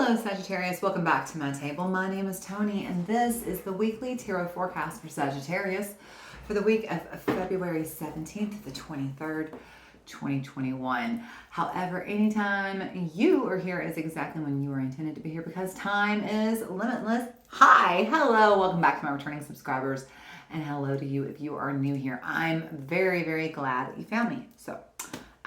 Hello Sagittarius, welcome back to my table. My name is Toni and this is the weekly tarot forecast for Sagittarius for the week of February 17th to the 23rd, 2021. However, anytime you are here is exactly when you are intended to be here because time is limitless. Hi, hello, welcome back to my returning subscribers and hello to you if you are new here. I'm very, very glad that you found me. So,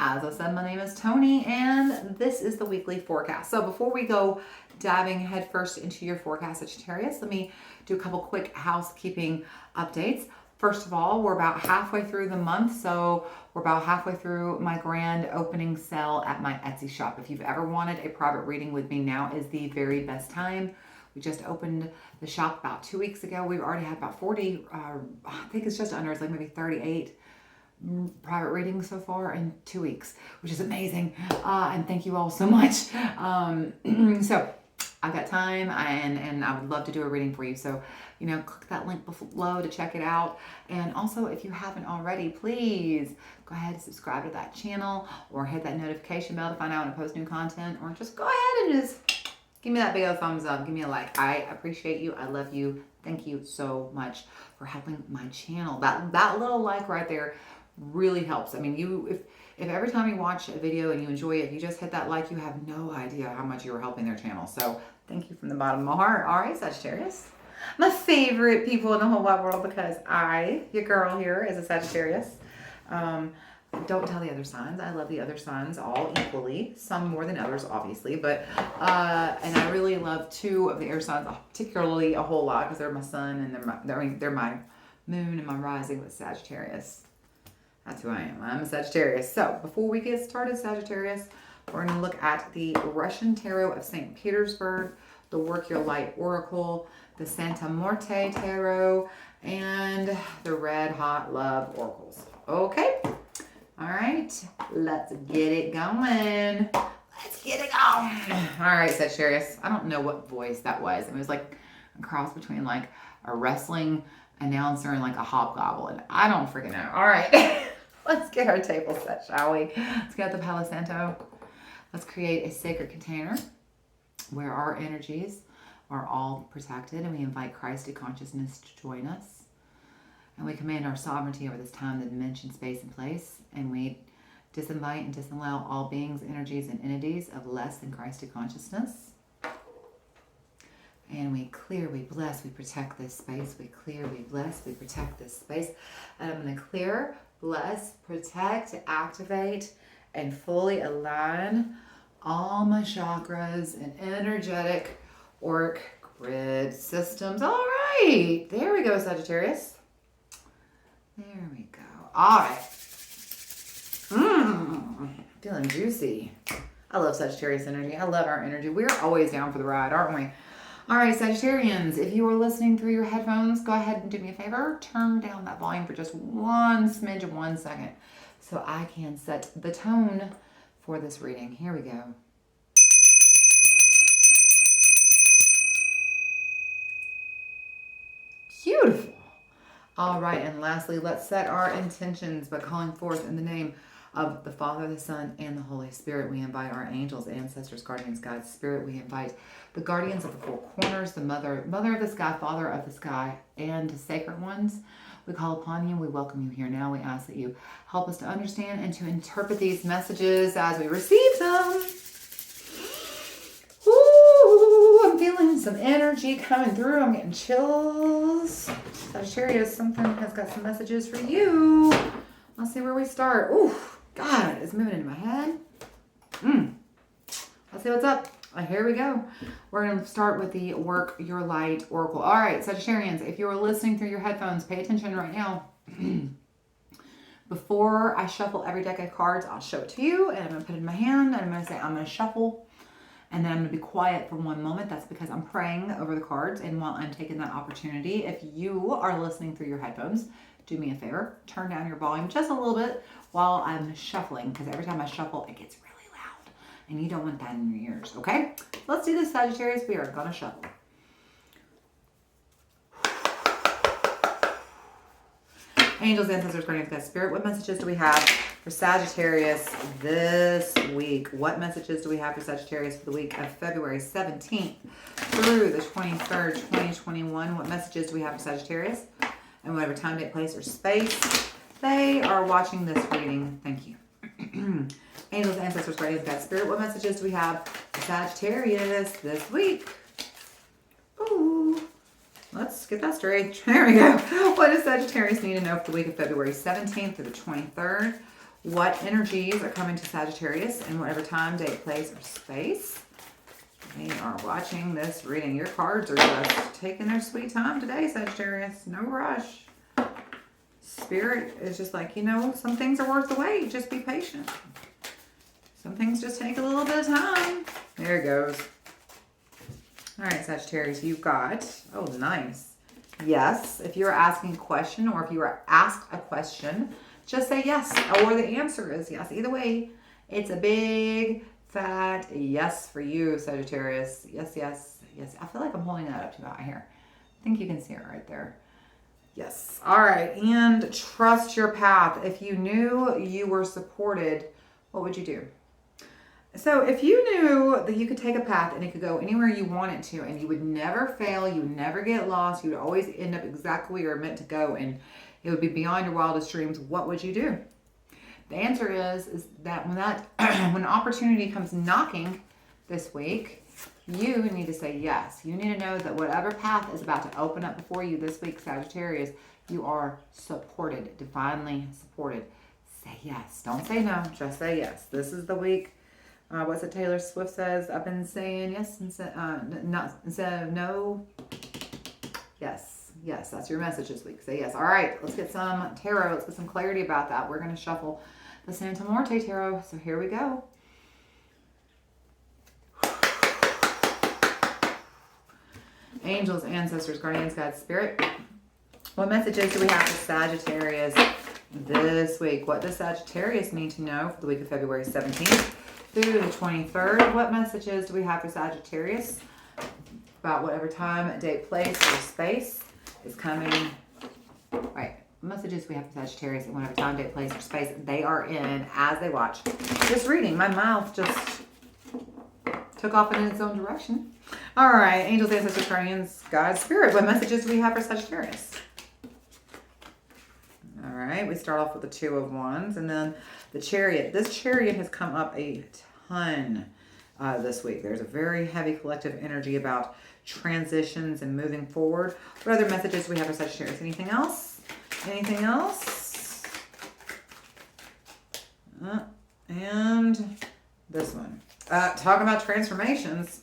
as I said, my name is Toni and this is the weekly forecast. So before we go diving headfirst into your forecast, Sagittarius, let me do a couple quick housekeeping updates. First of all, we're about halfway through the month, so we're about halfway through my grand opening sale at my Etsy shop. If you've ever wanted a private reading with me, now is the very best time. We just opened the shop about 2 weeks ago. We've already had about 40, I think it's just under, it's like maybe 38 private readings so far in 2 weeks, which is amazing. And thank you all so much. So I've got time and I would love to do a reading for you. So, you know, click that link below to check it out. And also, if you haven't already, please go ahead and subscribe to that channel or hit that notification bell to find out when I post new content, or just go ahead and just give me that big old thumbs up. Give me a like. I appreciate you. I love you. Thank you so much for helping my channel. That little like right there really helps. I mean, if every time you watch a video and you enjoy it, you just hit that like, you have no idea how much you are helping their channel. So thank you from the bottom of my heart. All right, Sagittarius, my favorite people in the whole wide world, because your girl here, is a Sagittarius. Don't tell the other signs. I love the other signs all equally, some more than others, obviously, but and I really love two of the air signs, particularly a whole lot, because they're my sun and they're my moon and my rising with Sagittarius. That's who I am. I'm a Sagittarius. So before we get started, Sagittarius, we're going to look at the Russian Tarot of St. Petersburg, the Work Your Light Oracle, the Santa Muerte Tarot, and the Red Hot Love Oracles. Okay. All right. Let's get it going. Let's get it going. All right, Sagittarius. I don't know what voice that was. It was like a cross between like a wrestling announcer and like a hobgoblin. I don't freaking know. All right. Let's get our table set, shall we? Let's get the Palo Santo. Let's create a sacred container where our energies are all protected, and we invite Christ consciousness to join us. And we command our sovereignty over this time, the dimension, space, and place. And we disinvite and disallow all beings, energies, and entities of less than Christ consciousness. And we clear, we bless, we protect this space. We clear, we bless, we protect this space. And I'm going to clear, bless, protect, activate, and fully align all my chakras and energetic auric grid systems. All right. There we go, Sagittarius. There we go. All right. Feeling juicy. I love Sagittarius energy. I love our energy. We're always down for the ride, aren't we? All right, Sagittarians, if you are listening through your headphones, go ahead and do me a favor. Turn down that volume for just one smidge of 1 second so I can set the tone for this reading. Here we go. Beautiful. All right, and lastly, let's set our intentions by calling forth in the name of the Father, the Son, and the Holy Spirit. We invite our angels, ancestors, guardians, guides, spirit. We invite the guardians of the four corners, the mother of the sky, father of the sky, and the sacred ones. We call upon you. We welcome you here now. We ask that you help us to understand and to interpret these messages as we receive them. Ooh, I'm feeling some energy coming through. I'm getting chills. Sagittarius, something has got some messages for you. Let's see where we start. Ooh, God, it's moving into my head. Let's see what's up. Here we go. We're going to start with the Work Your Light Oracle. All right, Sagittarians, if you're listening through your headphones, pay attention right now. Before I shuffle every deck of cards, I'll show it to you, and I'm going to put it in my hand, and I'm going to say, I'm going to shuffle, and then I'm going to be quiet for 1 moment. That's because I'm praying over the cards, and while I'm taking that opportunity, if you are listening through your headphones, do me a favor, turn down your volume just a little bit while I'm shuffling, because every time I shuffle, it gets really loud, and you don't want that in your ears, okay? Let's do this, Sagittarius. We are going to shuffle. Angels, ancestors, guardians, guides, spirit, what messages do we have For Sagittarius this week, what messages do we have for Sagittarius for the week of February 17th through the 23rd, 2021? What messages do we have for Sagittarius? And whatever time, date, place, or space they are watching this reading. Thank you. Angels, ancestors, guardians, God, spirit. What messages do we have for Sagittarius this week? Ooh. Let's get that straight. There we go. What does Sagittarius need to know for the week of February 17th through the 23rd? What energies are coming to Sagittarius in whatever time, date, place, or space? They are watching this reading. Your cards are just taking their sweet time today, Sagittarius. No rush. Spirit is just like, you know, some things are worth the wait. Just be patient. Some things just take a little bit of time. There it goes. All right, Sagittarius, you've got, oh, nice. Yes, if you're asking a question or if you are asked a question, just say yes, or the answer is yes. Either way, it's a big, fat yes for you, Sagittarius. Yes, yes, yes. I feel like I'm holding that up too high here. I think you can see it right there. Yes. All right, and trust your path. If you knew you were supported, what would you do? So if you knew that you could take a path and it could go anywhere you want it to, and you would never fail, you would never get lost, you would always end up exactly where you're meant to go, and it would be beyond your wildest dreams, what would you do? The answer is that when opportunity comes knocking this week, you need to say yes. You need to know that whatever path is about to open up before you this week, Sagittarius, you are supported, divinely supported. Say yes. Don't say no. Just say yes. This is the week. What's it Taylor Swift says? I've been saying yes instead of no. Yes. Yes, that's your message this week. Say yes. All right, let's get some tarot. Let's get some clarity about that. We're going to shuffle the Santa Muerte tarot. So here we go. Angels, ancestors, guardians, God, spirit. What messages do we have for Sagittarius this week? What does Sagittarius need to know for the week of February 17th through the 23rd? What messages do we have for Sagittarius about whatever time, date, place, or space is coming? Right. Messages we have for Sagittarius and whatever time, date, place, or space they are in as they watch this reading. My mouth just took off in its own direction. All right. Angels, ancestors, guardians, God, spirit. What messages do we have for Sagittarius? All right. We start off with the Two of Wands and then the Chariot. This Chariot has come up a ton this week. There's a very heavy collective energy about transitions and moving forward. What other messages do we have for Sagittarius? Anything else? Anything else? And this one. Talking about transformations.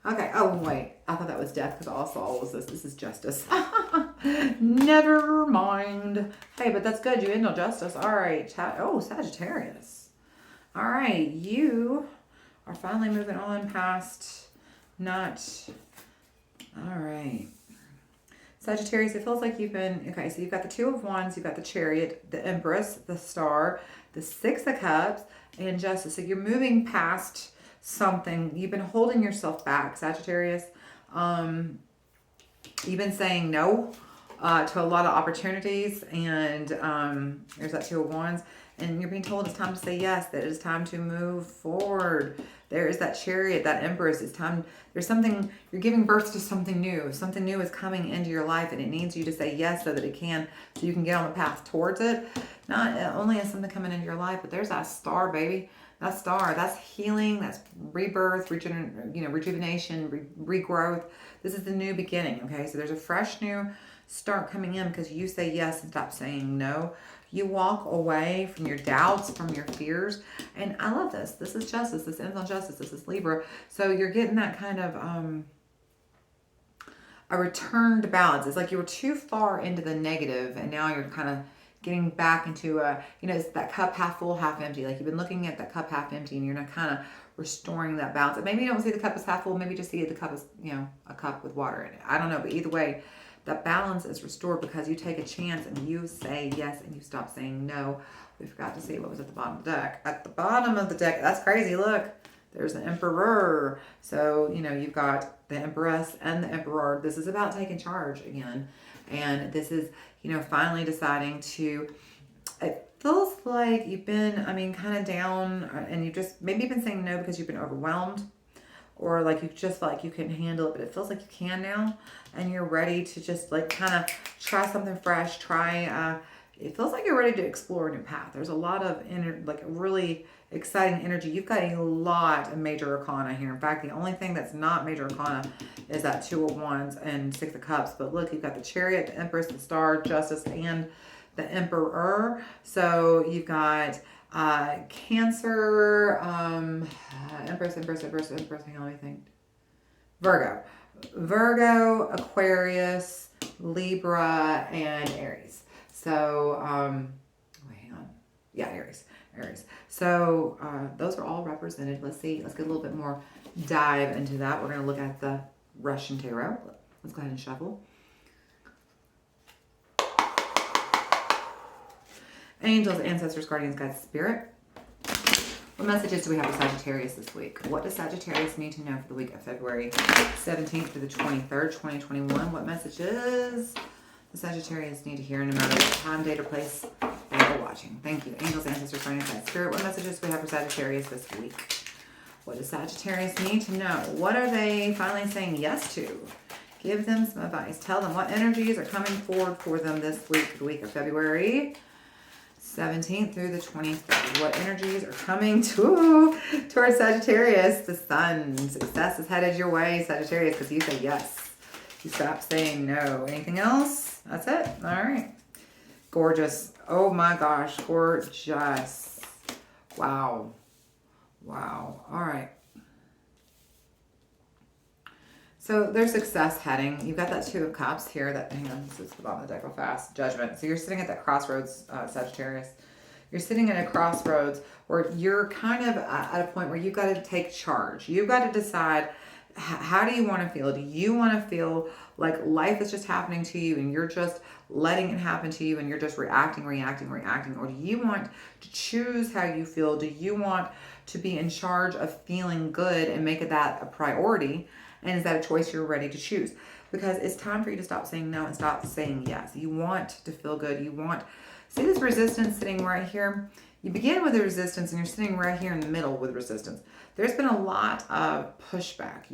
Okay. Oh, wait. I thought that was death because all I saw was this. This is justice. Never mind. Hey, but that's good. You end on justice. All right. Oh, Sagittarius. All right. You are finally moving on past not. All right. Sagittarius, it feels like you've been, okay, so you've got the Two of Wands, you've got the Chariot, the Empress, the Star, the Six of Cups, and Justice. So you're moving past something. You've been holding yourself back, Sagittarius. You've been saying no to a lot of opportunities, and there's that Two of Wands, and you're being told it's time to say yes, that it's time to move forward. There is that Chariot, that Empress. It's time. There's something, you're giving birth to something new. Something new is coming into your life, and it needs you to say yes so that it can, so you can get on the path towards it. Not only is something coming into your life, but there's that Star, baby. That Star, that's healing, that's rebirth, rejuvenation, regrowth. This is the new beginning, okay? So there's a fresh new start coming in because you say yes and stop saying no. You walk away from your doubts, from your fears. And I love this. This is justice. This ends on justice. This is Libra. So you're getting that kind of a return to balance. It's like you were too far into the negative and now you're kind of getting back into it's that cup half full, half empty. Like you've been looking at that cup half empty and you're not kind of restoring that balance. And maybe you don't see the cup as half full. Maybe you just see the cup as, a cup with water in it. I don't know. But either way, that balance is restored because you take a chance and you say yes and you stop saying no. We forgot to see what was at the bottom of the deck. At the bottom of the deck, that's crazy. Look, there's the Emperor. So, you've got the Empress and the Emperor. This is about taking charge again. And this is, finally deciding to, it feels like you've been, I mean, kind of down, and you've just maybe been saying no because you've been overwhelmed, or like you just felt like you couldn't handle it, but it feels like you can now, and you're ready to just like kind of try something fresh. It feels like you're ready to explore a new path. There's a lot of like really exciting energy. You've got a lot of major arcana here. In fact, the only thing that's not major arcana is that Two of Wands and Six of Cups. But look, you've got the Chariot, the Empress, the Star, Justice, and the Emperor. So you've got Cancer, Empress, hang on, let me think. Virgo, Aquarius, Libra, and Aries. So, hang on. Yeah, Aries. So, those are all represented. Let's see. Let's get a little bit more dive into that. We're going to look at the Russian Tarot. Let's go ahead and shuffle. Angels, ancestors, guardians, guides, spirit. What messages do we have for Sagittarius this week? What does Sagittarius need to know for the week of February 17th through the 23rd, 2021? What messages the Sagittarius need to hear, no matter what time, date, or place they are watching? Thank you. Angels, ancestors, guardians, guides, spirit. What messages do we have for Sagittarius this week? What does Sagittarius need to know? What are they finally saying yes to? Give them some advice. Tell them what energies are coming forward for them this week, the week of February 17th through the 23rd. What energies are coming towards Sagittarius? The sun. Success is headed your way, Sagittarius, because you say yes. You stop saying no. Anything else? That's it. All right. Gorgeous. Oh my gosh. Gorgeous. Wow. All right. So there's success heading. You've got that Two of Cups here. Hang on, this is the bottom of the deck real fast. Judgment. So you're sitting at that crossroads, Sagittarius. You're sitting at a crossroads where you're kind of at a point where you've got to take charge. You've got to decide, how do you want to feel? Do you want to feel like life is just happening to you and you're just letting it happen to you and you're just reacting? Or do you want to choose how you feel? Do you want to be in charge of feeling good and make that a priority? And is that a choice you're ready to choose? Because it's time for you to stop saying no and stop saying yes. You want to feel good. See this resistance sitting right here? You begin with the resistance and you're sitting right here in the middle with resistance. There's been a lot of pushback.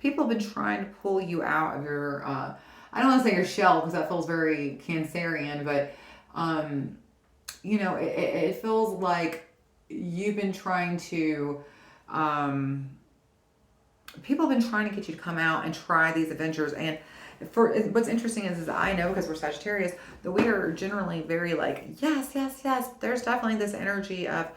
People have been trying to pull you out of your, I don't want to say your shell because that feels very Cancerian, but, it feels like you've been trying to, people have been trying to get you to come out and try these adventures. And what's interesting is I know, because we're Sagittarius, that we are generally very like, yes. There's definitely this energy of,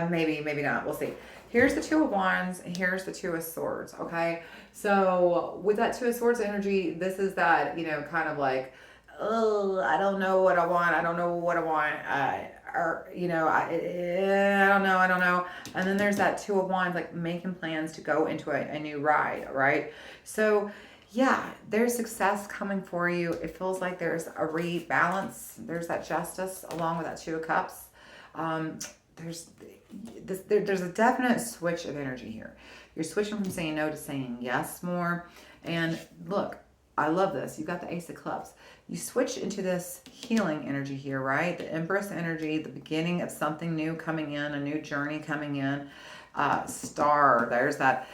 maybe not. We'll see. Here's the Two of Wands. Here's the Two of Swords. Okay. So with that Two of Swords energy, this is that, kind of like, oh, I don't know what I want. I don't know. I don't know. And then there's that Two of Wands, like making plans to go into a new ride, right? So yeah, there's success coming for you. It feels like there's a rebalance. There's that justice along with that Two of Cups. There's a definite switch of energy here. You're switching from saying no to saying yes more. And look, I love this. You've got the Ace of Clubs. You switch into this healing energy here, right? The Empress energy, the beginning of something new coming in, a new journey coming in. Star, there's that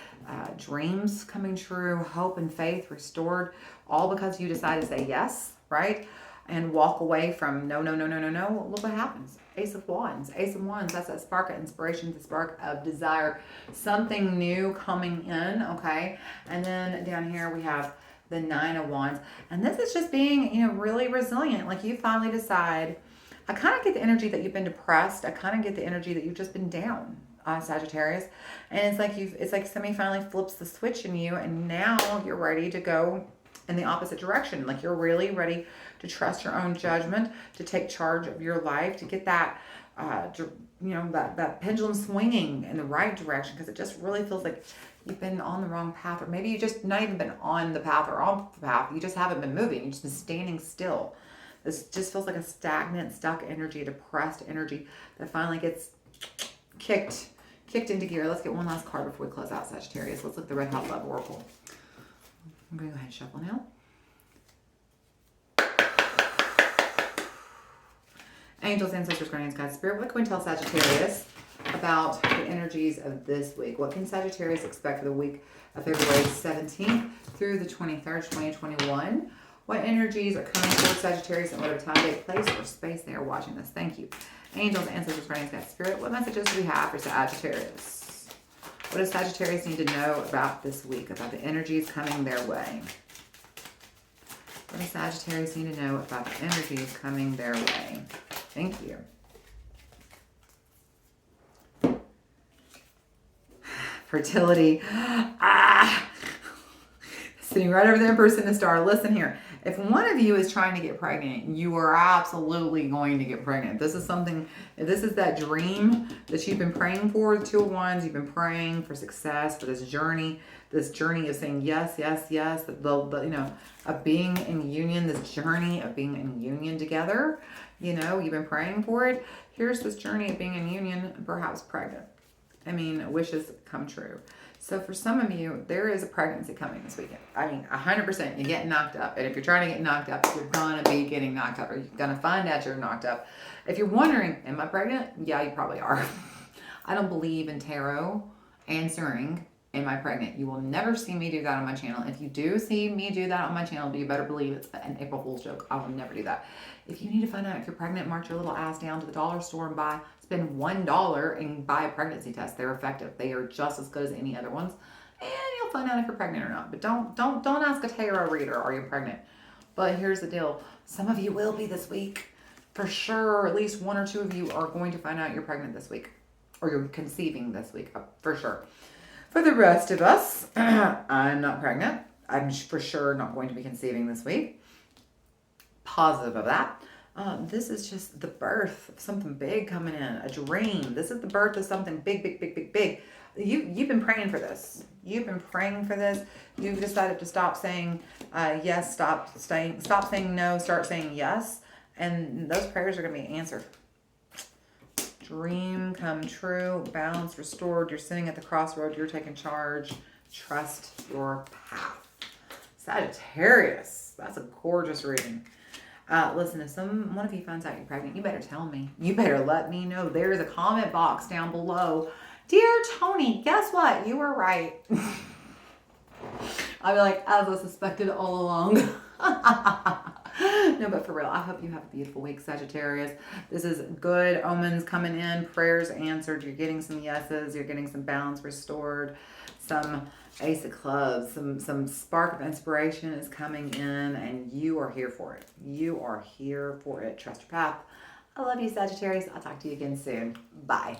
dreams coming true, hope and faith restored, all because you decide to say yes, right? And walk away from no. Look what happens. Ace of Wands. That's that spark of inspiration, the spark of desire, something new coming in, okay? And then down here we have the Nine of Wands. And this is just being, really resilient. Like you finally decide, I kind of get the energy that you've been depressed. I kind of get the energy that you've just been down, Sagittarius. And it's like somebody finally flips the switch in you and now you're ready to go in the opposite direction. Like you're really ready to trust your own judgment, to take charge of your life, to get that, that pendulum swinging in the right direction. Because it just really feels like you've been on the wrong path, or maybe you just not even been on the path or off the path. You just haven't been moving. You've just been standing still. This just feels like a stagnant, stuck energy, depressed energy that finally gets kicked into gear. Let's get one last card before we close out, Sagittarius. Let's look at the Red Hot Love Oracle. I'm going to go ahead and shuffle now. Angels, ancestors, guardians, God, spirit, what can we tell Sagittarius about the energies of this week? What can Sagittarius expect for the week of February 17th through the 23rd, 2021? What energies are coming towards Sagittarius and whatever time, date, place, or space they are watching this? Thank you. Angels, ancestors, guardians, God, spirit, what messages do we have for Sagittarius? What does Sagittarius need to know about this week, about the energies coming their way? What does Sagittarius need to know about the energies coming their way? Thank you. Fertility. Sitting right over the Empress in the Star. Listen here. If one of you is trying to get pregnant, you are absolutely going to get pregnant. This is something, this is that dream that you've been praying for, the Two of Wands. You've been praying for success, for this journey of saying yes, yes, yes, of being in union, this journey of being in union together. You've been praying for it. Here's this journey of being in union, perhaps pregnant. Wishes come true. So for some of you, there is a pregnancy coming this weekend. 100%, you're getting knocked up. And if you're trying to get knocked up, you're going to be getting knocked up, or you're going to find out you're knocked up. If you're wondering, am I pregnant? Yeah, you probably are. I don't believe in tarot answering, am I pregnant? You will never see me do that on my channel. If you do see me do that on my channel, you better believe it's an April Fool's joke. I will never do that. If you need to find out if you're pregnant, march your little ass down to the dollar store and spend $1 and buy a pregnancy test. They're effective. They are just as good as any other ones. And you'll find out if you're pregnant or not. But don't ask a tarot reader, are you pregnant? But here's the deal. Some of you will be this week. For sure, at least one or two of you are going to find out you're pregnant this week. Or you're conceiving this week, for sure. For the rest of us, I'm not pregnant. I'm for sure not going to be conceiving this week. Positive of that. This is just the birth of something big coming in, a dream. This is the birth of something big, big, big, big, big. You've been praying for this. You've been praying for this. You've decided to stop saying yes, stop saying no, start saying yes. And those prayers are going to be answered. Dream come true, balance restored. You're sitting at the crossroad. You're taking charge. Trust your path. Sagittarius. That's a gorgeous reading. Listen, if one of you finds out you're pregnant, you better tell me. You better let me know. There's a comment box down below. Dear Toni, guess what? You were right. I'll be like, as I suspected all along. No, but for real, I hope you have a beautiful week, Sagittarius. This is good omens coming in, prayers answered. You're getting some yeses. You're getting some balance restored, some Ace of Clubs, some spark of inspiration is coming in, and you are here for it. You are here for it. Trust your path. I love you, Sagittarius. I'll talk to you again soon. Bye.